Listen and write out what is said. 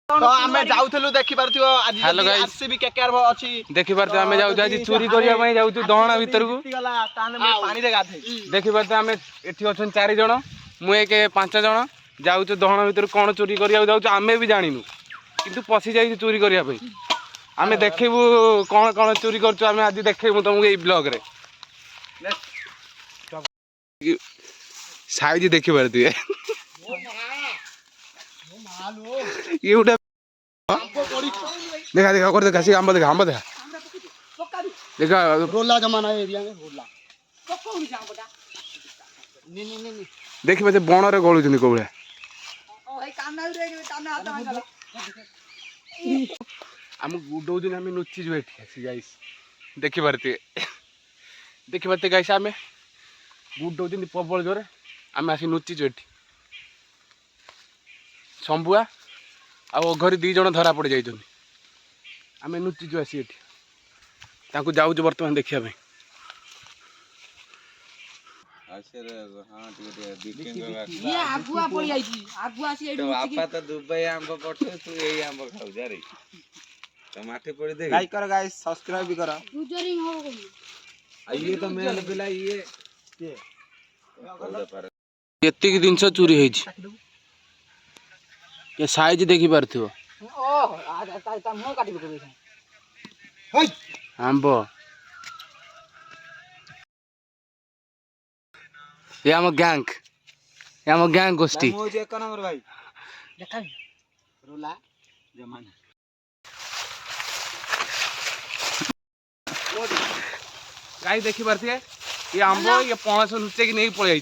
तो आमे जाउथलु देखि परथियो आज आरसीबी केकेआर अछि देखि परथियो आमे जाउ आज चोरी करिया पई जाउछु दहणा भीतर को गला ताने में पानी रे गाधे देखि परथियो आमे एठी अछन 4 जण मु एक 5 जण जाउछु दहणा भीतर कोन चोरी करिया जाउछु आमे भी जानिनु किंतु पसी जाई चोरी करिया पई आमे देखिबु कोन कोन चोरी करछु आमे आज देखिबु तुमको ए ब्लॉग रे साइज देखि परथियो ये उठा देखा देखा कर देखा सी आंबा देखा देखा रोला जमाना एरिया में रोला पकोनी जांबटा नी नी नी देखि बते बण रे गळुजनी कोबळे ओ हे काना रे काना हाथ मांगला हम गुडो दिन हम नुच्ची जो बैठी है गाइस देखि परते गाइस हमें गुडो दिन प्रबल जोरे हम आसी नुच्ची जो बैठी शंभुआ आ घरे 2 जण धरा पड़ जाइछन आमे नुच्ची जो आसी एठी ताकू जाउछ वर्तमान देखिया भाई आसर हां टिके बिकिंग ये आगुआ पड़ी आइछी आगुआ आसी एठी तो आपा तो दुबई आंब पठे तू एई आंब खाउ जा रे तो माथे पड़ी दे लाइक करो गाइस सब्सक्राइब भी करो गुजरिंग हो गई आ ये तो मेल पिला ये के एत्ती की दिन से चोरी होई छी ये साइज देखि परथियो ओ आज ता मो काटी को हई आंबो ये हम गैंग गोष्ठी मो जे 1 नंबर भाई देखा रोला जमाना गाइस देखि परथिए ये आंबो ये 500 नुच्चे की नहीं पड़ जाई